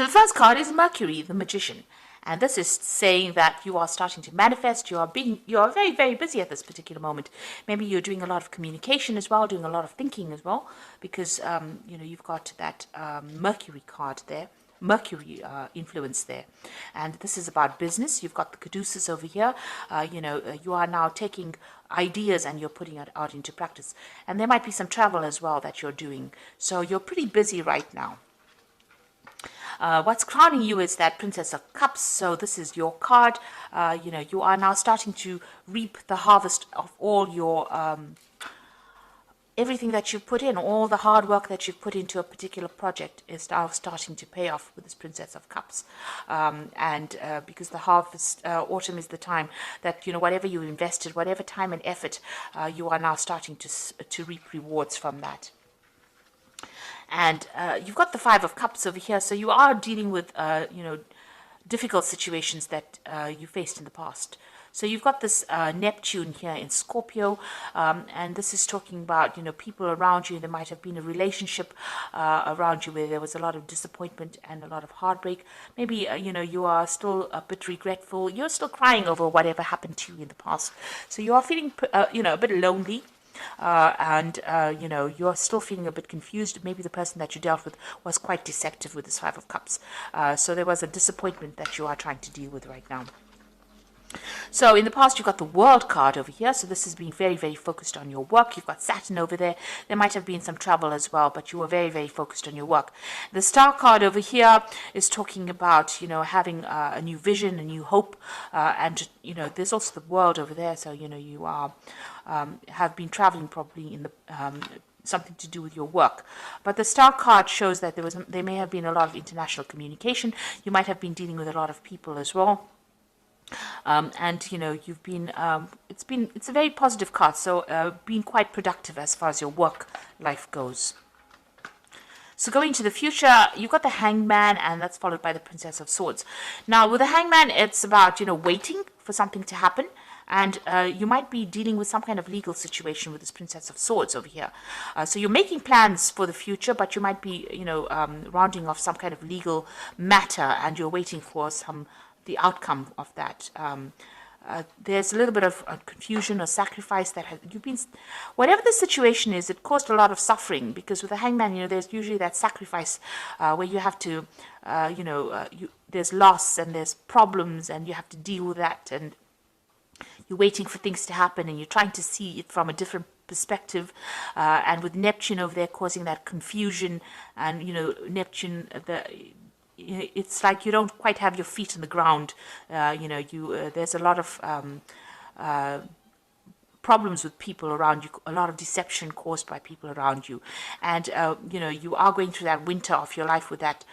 So the first card is Mercury, the Magician. And this is saying that you are starting to manifest. You are very, very busy at this particular moment. Maybe you're doing a lot of communication as well, doing a lot of thinking as well, because you've got that Mercury card there, Mercury influence there, and this is about business. You've got the Caduceus over here. You are now taking ideas and you're putting it out into practice. And there might be some travel as well that you're doing. So you're pretty busy right now. What's crowning you is that Princess of Cups. So this is your card. You are now starting to reap the harvest of all your everything that you've put in, all the hard work that you've put into a particular project is now starting to pay off with this Princess of Cups. Because the harvest, autumn is the time that, whatever you invested, whatever time and effort, you are now starting to reap rewards from that. And you've got the Five of Cups over here, so you are dealing with, difficult situations that you faced in the past. So you've got this Neptune here in Scorpio, and this is talking about, people around you. There might have been a relationship around you where there was a lot of disappointment and a lot of heartbreak. Maybe, you are still a bit regretful. You're still crying over whatever happened to you in the past. So you are feeling, a bit lonely. You're still feeling a bit confused. Maybe the person that you dealt with was quite deceptive with this Five of Cups. So there was a disappointment that you are trying to deal with right now. So in the past, you've got the World card over here. So this is being very, very focused on your work. You've got Saturn over there. There might have been some travel as well, but you were very, very focused on your work. The Star card over here is talking about, having a new vision, a new hope. There's also the World over there. So, you are have been traveling probably in the something to do with your work. But the Star card shows that there may have been a lot of international communication. You might have been dealing with a lot of people as well. You've been it's a very positive card, so being quite productive as far as your work life goes. So going to the future, you've got the Hangman, and that's followed by the Princess of Swords. Now with the Hangman, it's about waiting for something to happen, and you might be dealing with some kind of legal situation with this Princess of Swords over here. So you're making plans for the future, but you might be rounding off some kind of legal matter, and you're waiting for the outcome of that. There's a little bit of confusion or sacrifice that you've been, whatever the situation is, it caused a lot of suffering, because with the Hangman, there's usually that sacrifice where you have to, there's loss and there's problems and you have to deal with that, and you're waiting for things to happen and you're trying to see it from a different perspective, and with Neptune over there causing that confusion, and Neptune, it's like you don't quite have your feet on the ground. There's a lot of problems with people around you, a lot of deception caused by people around you, and you are going through that winter of your life with that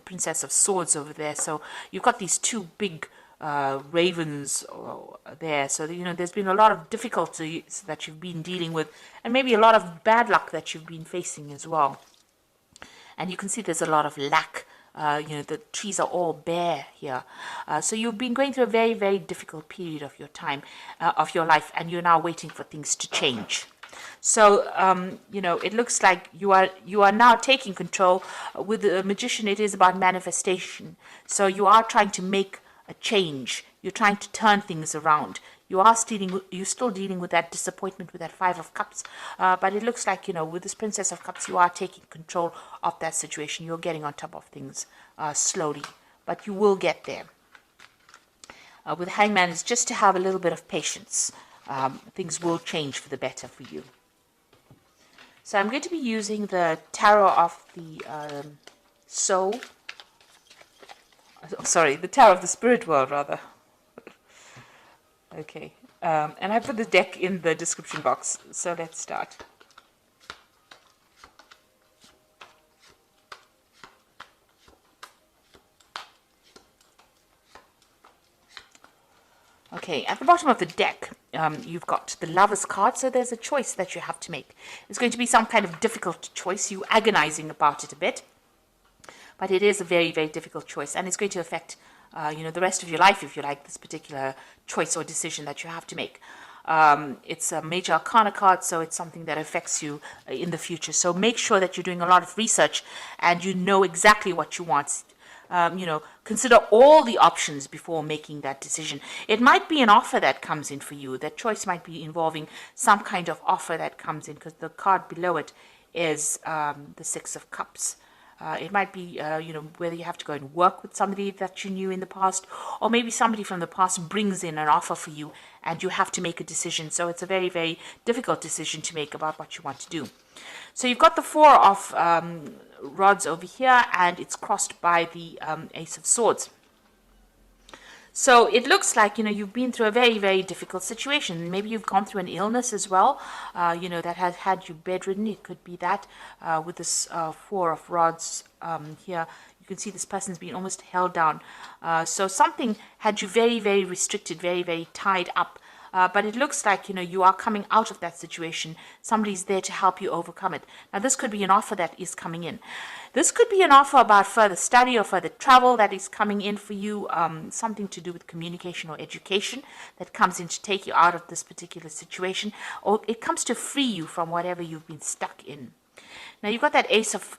Princess of Swords over there. So you've got these two big ravens there. So there's been a lot of difficulties that you've been dealing with, and maybe a lot of bad luck that you've been facing as well. And you can see there's a lot of lack. The trees are all bare here. So you've been going through a very, very difficult period of your time, of your life, and you're now waiting for things to change. So, it looks like you are now taking control. With the Magician, it is about manifestation. So you are trying to make a change. You're trying to turn things around. You're still dealing with that disappointment with that Five of Cups, but it looks like, with this Princess of Cups, you are taking control of that situation. You're getting on top of things slowly, but you will get there. With Hangman, it's just to have a little bit of patience. Things will change for the better for you. So I'm going to be using the Tarot of the Soul. Sorry, the Tarot of the Spirit World, rather. Okay, and I put the deck in the description box, so let's start. Okay, at the bottom of the deck, you've got the Lover's card, so there's a choice that you have to make. It's going to be some kind of difficult choice. You're agonizing about it a bit, but it is a very, very difficult choice, and it's going to affect the rest of your life, if you like, this particular choice or decision that you have to make. It's a major arcana card, so it's something that affects you in the future. So make sure that you're doing a lot of research and you know exactly what you want. Consider all the options before making that decision. It might be an offer that comes in for you. That choice might be involving some kind of offer that comes in, because the card below it is the Six of Cups. It might be, whether you have to go and work with somebody that you knew in the past, or maybe somebody from the past brings in an offer for you and you have to make a decision. So it's a very, very difficult decision to make about what you want to do. So you've got the Four of Rods over here, and it's crossed by the Ace of Swords. So it looks like, you've been through a very, very difficult situation. Maybe you've gone through an illness as well, that has had you bedridden. It could be that with this Four of Rods here. You can see this person's been almost held down. So something had you very, very restricted, very, very tied up. But it looks like, you are coming out of that situation. Somebody's there to help you overcome it. Now, this could be an offer that is coming in. This could be an offer about further study or further travel that is coming in for you, something to do with communication or education that comes in to take you out of this particular situation, or it comes to free you from whatever you've been stuck in. Now, you've got that Ace of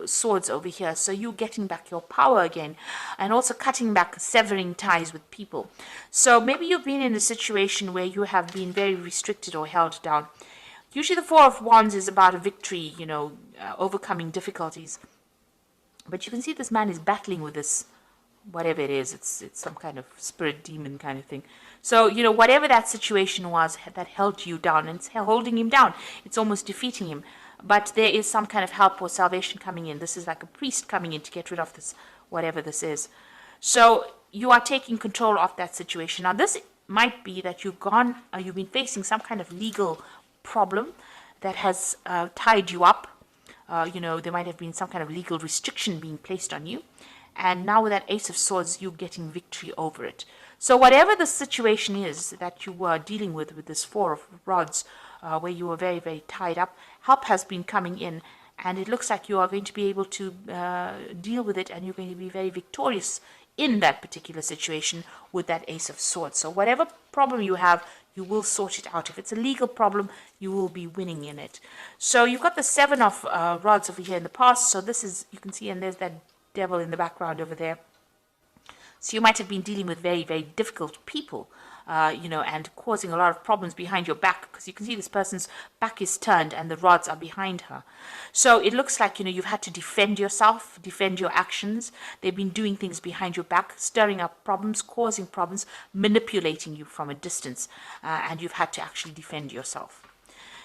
Swords over here, so you're getting back your power again, and also cutting back, severing ties with people. So maybe you've been in a situation where you have been very restricted or held down. Usually the Four of Wands is about a victory, overcoming difficulties. But you can see this man is battling with this, whatever it is. It's some kind of spirit demon kind of thing. So, whatever that situation was that held you down, and it's holding him down, it's almost defeating him. But there is some kind of help or salvation coming in. This is like a priest coming in to get rid of this, whatever this is. So you are taking control of that situation. Now, this might be that you've been facing some kind of legal problem that has tied you up. There might have been some kind of legal restriction being placed on you. And now with that Ace of Swords, you're getting victory over it. So whatever the situation is that you were dealing with this Four of Rods, where you were very, very tied up, help has been coming in. And it looks like you are going to be able to deal with it, and you're going to be very victorious in that particular situation with that Ace of Swords. So whatever problem you have, you will sort it out. If it's a legal problem, you will be winning in it. So you've got the Seven of Rods over here in the past. So this is, you can see, and there's that devil in the background over there. So you might have been dealing with very, very difficult people, and causing a lot of problems behind your back, because you can see this person's back is turned and the rods are behind her. So it looks like, you've had to defend yourself, defend your actions. They've been doing things behind your back, stirring up problems, causing problems, manipulating you from a distance, and you've had to actually defend yourself.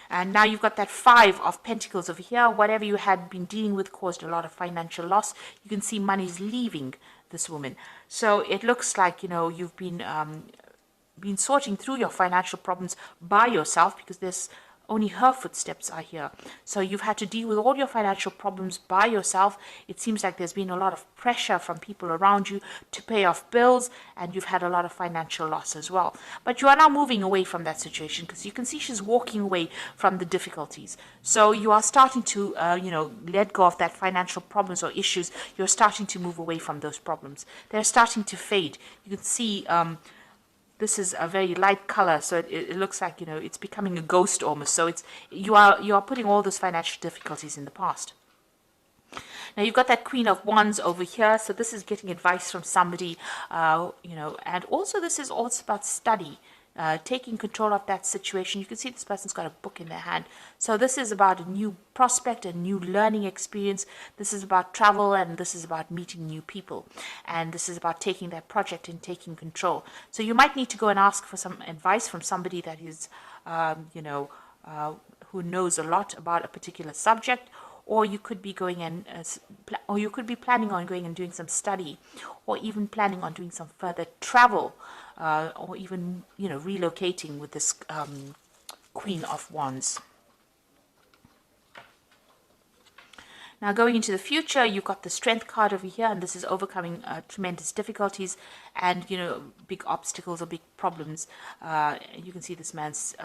And now you've got that Five of Pentacles over here. Whatever you had been dealing with caused a lot of financial loss. You can see money's leaving this woman. So it looks like, you've been sorting through your financial problems by yourself, because there's only her footsteps are here. So you've had to deal with all your financial problems by yourself. It seems like there's been a lot of pressure from people around you to pay off bills, and you've had a lot of financial loss as well. But you are now moving away from that situation, because you can see she's walking away from the difficulties. So you are starting to, let go of that financial problems or issues. You're starting to move away from those problems. They're starting to fade. You can see this is a very light color, so it looks like, it's becoming a ghost almost. So you are putting all those financial difficulties in the past. Now you've got that Queen of Wands over here, so this is getting advice from somebody, and also this is also about study. Taking control of that situation. You can see this person's got a book in their hand. So this is about a new prospect, a new learning experience. This is about travel, and this is about meeting new people. And this is about taking that project and taking control. So you might need to go and ask for some advice from somebody that is, who knows a lot about a particular subject. Or you could be going and, or you could be planning on going and doing some study, or even planning on doing some further travel, or even, relocating with this Queen of Wands. Now, going into the future, you've got the Strength card over here, and this is overcoming tremendous difficulties and, big obstacles or big problems. You can see this man's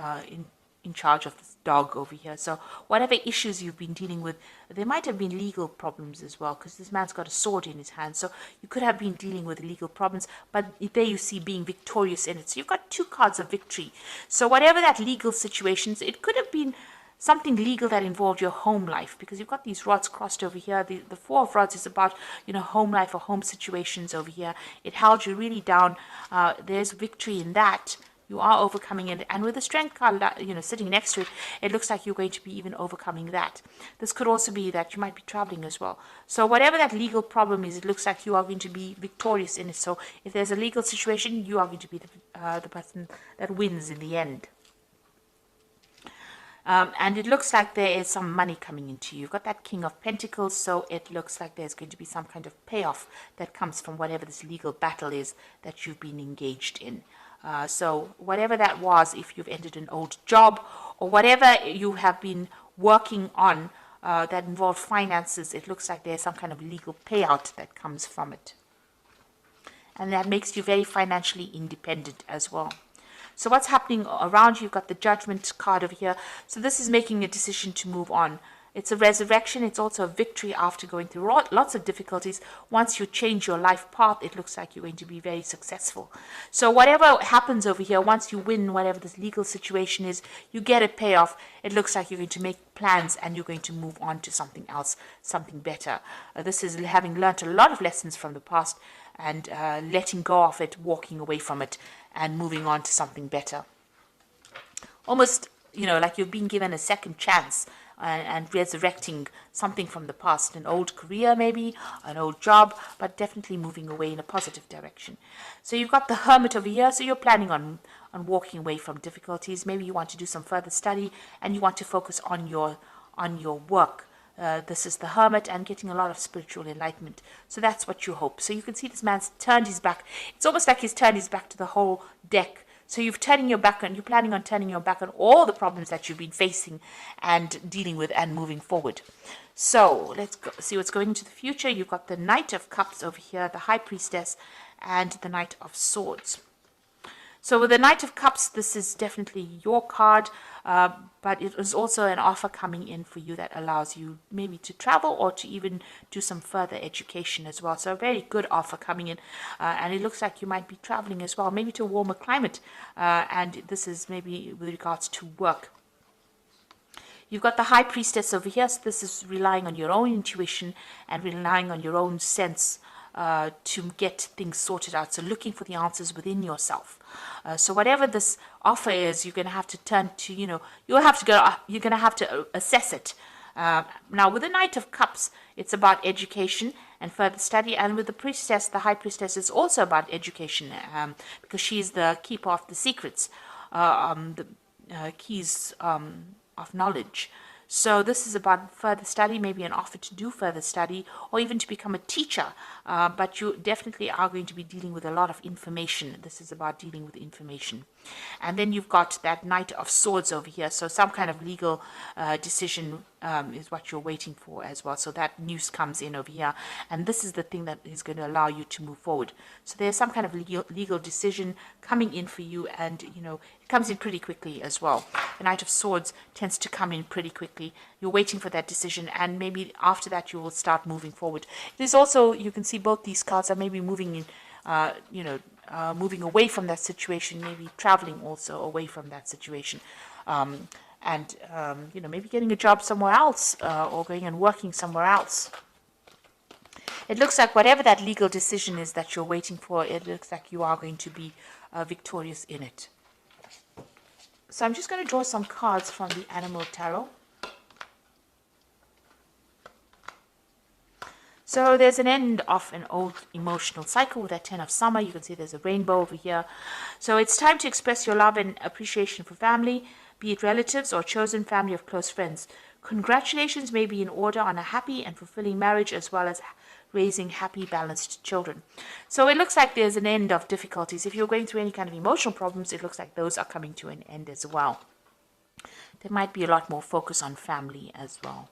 in charge of this dog over here. So whatever issues you've been dealing with, there might have been legal problems as well, because this man's got a sword in his hand. So you could have been dealing with legal problems, but there you see being victorious in it. So you've got 2 cards of victory. So whatever that legal situations, it could have been something legal that involved your home life, because you've got these rods crossed over here. The 4 of rods is about, home life or home situations over here. It held you really down. There's victory in that. You are overcoming it, and with the strength card, sitting next to it, it looks like you're going to be even overcoming that. This could also be that you might be traveling as well. So whatever that legal problem is, it looks like you are going to be victorious in it. So if there's a legal situation, you are going to be the person that wins in the end. And it looks like there is some money coming into you. You've got that King of Pentacles, so it looks like there's going to be some kind of payoff that comes from whatever this legal battle is that you've been engaged in. So whatever that was, if you've ended an old job or whatever you have been working on that involved finances, it looks like there's some kind of legal payout that comes from it. And that makes you very financially independent as well. So what's happening around you? You've got the Judgment card over here. So this is making a decision to move on. It's a resurrection. It's also a victory after going through lots of difficulties. Once you change your life path, it looks like you're going to be very successful. So whatever happens over here, once you win whatever this legal situation is, you get a payoff. It looks like you're going to make plans and you're going to move on to something else, something better. This is having learned a lot of lessons from the past and letting go of it, walking away from it, and moving on to something better. Almost, like you've been given a second chance and resurrecting something from the past, an old career maybe, an old job, but definitely moving away in a positive direction. So you've got the Hermit over here, so you're planning on walking away from difficulties. Maybe you want to do some further study and you want to focus on your work. This is the Hermit and getting a lot of spiritual enlightenment. So that's what you hope. So you can see this man's turned his back. It's almost like he's turned his back to the whole deck. So you're planning on turning your back on all the problems that you've been facing and dealing with and moving forward. So let's see what's going into the future. You've got the Knight of Cups over here, the High Priestess, and the Knight of Swords. So with the Knight of Cups, this is definitely your card, but it is also an offer coming in for you that allows you maybe to travel or to even do some further education as well. So a very good offer coming in, and it looks like you might be traveling as well, maybe to a warmer climate, and this is maybe with regards to work. You've got the High Priestess over here, so this is relying on your own intuition and relying on your own sense to get things sorted out. So looking for the answers within yourself. So whatever this offer is, you're going to have to turn to, you're going to have to assess it. Now with the Knight of Cups, it's about education and further study. And with the Priestess, the High Priestess, is also about education because she's the keeper of the secrets, the keys of knowledge. So this is about further study, maybe an offer to do further study or even to become a teacher. But you definitely are going to be dealing with a lot of information. This is about dealing with information. And then you've got that Knight of Swords over here. So some kind of legal decision is what you're waiting for as well. So that news comes in over here. And this is the thing that is going to allow you to move forward. So there's some kind of legal decision coming in for you. And, it comes in pretty quickly as well. The Knight of Swords tends to come in pretty quickly. You're waiting for that decision. And maybe after that, you will start moving forward. There's also, you can see both these cards are maybe moving in, moving away from that situation, maybe traveling also away from that situation. Maybe getting a job somewhere else or going and working somewhere else. It looks like whatever that legal decision is that you're waiting for, it looks like you are going to be victorious in it. So I'm just going to draw some cards from the Animal Tarot. So there's an end of an old emotional cycle with that 10 of Summer. You can see there's a rainbow over here. So it's time to express your love and appreciation for family, be it relatives or chosen family of close friends. Congratulations may be in order on a happy and fulfilling marriage as well as raising happy, balanced children. So it looks like there's an end of difficulties. If you're going through any kind of emotional problems, it looks like those are coming to an end as well. There might be a lot more focus on family as well.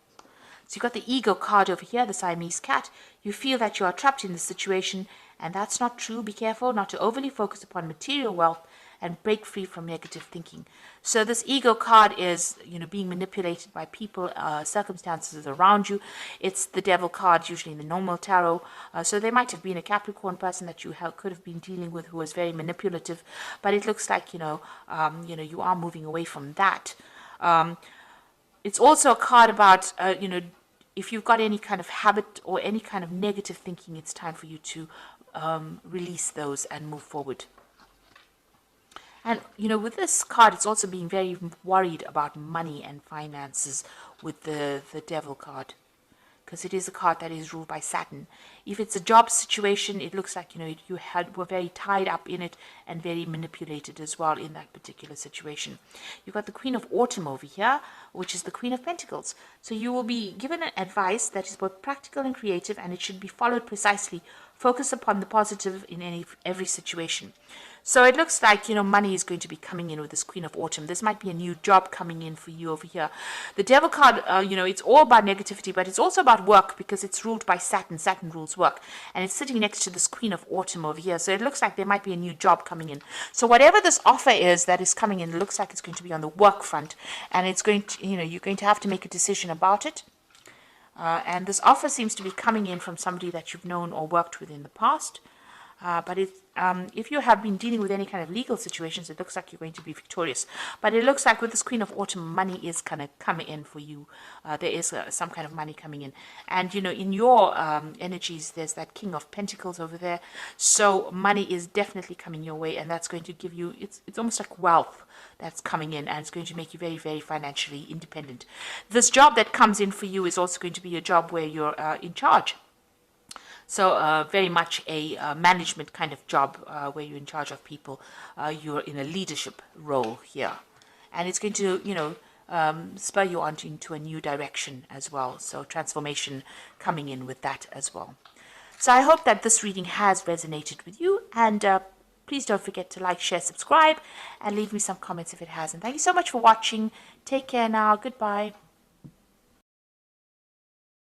So you've got the Ego card over here, the Siamese cat. You feel that you are trapped in this situation, and that's not true. Be careful not to overly focus upon material wealth and break free from negative thinking. So this ego card is, being manipulated by people, circumstances around you. It's the devil card, usually in the normal tarot. So there might have been a Capricorn person that you could have been dealing with who was very manipulative, but it looks like, you are moving away from that. It's also a card about, if you've got any kind of habit or any kind of negative thinking, it's time for you to release those and move forward. And, with this card, it's also being very worried about money and finances with the devil card, because it is a card that is ruled by Saturn. If it's a job situation, it looks like, you were very tied up in it and very manipulated as well in that particular situation. You've got the Queen of Autumn over here, which is the Queen of Pentacles. So you will be given an advice that is both practical and creative, and it should be followed precisely. Focus upon the positive in every situation. So it looks like, money is going to be coming in with this Queen of Autumn. This might be a new job coming in for you over here. The Devil card, it's all about negativity, but it's also about work, because it's ruled by Saturn. Saturn rules work. And it's sitting next to this Queen of Autumn over here. So it looks like there might be a new job coming in. So whatever this offer is that is coming in, it looks like it's going to be on the work front. And it's going to, you're going to have to make a decision about it. And this offer seems to be coming in from somebody that you've known or worked with in the past. But if you have been dealing with any kind of legal situations, it looks like you're going to be victorious. But it looks like with this Queen of Autumn, money is kind of coming in for you. There is some kind of money coming in. And, in your energies, there's that King of Pentacles over there. So money is definitely coming your way, and that's going to give you, it's almost like wealth that's coming in, and it's going to make you very, very financially independent. This job that comes in for you is also going to be a job where you're in charge. So very much a management kind of job where you're in charge of people. You're in a leadership role here. And it's going to, spur you on into a new direction as well. So transformation coming in with that as well. So I hope that this reading has resonated with you. And please don't forget to like, share, subscribe, and leave me some comments if it hasn't. Thank you so much for watching. Take care now. Goodbye.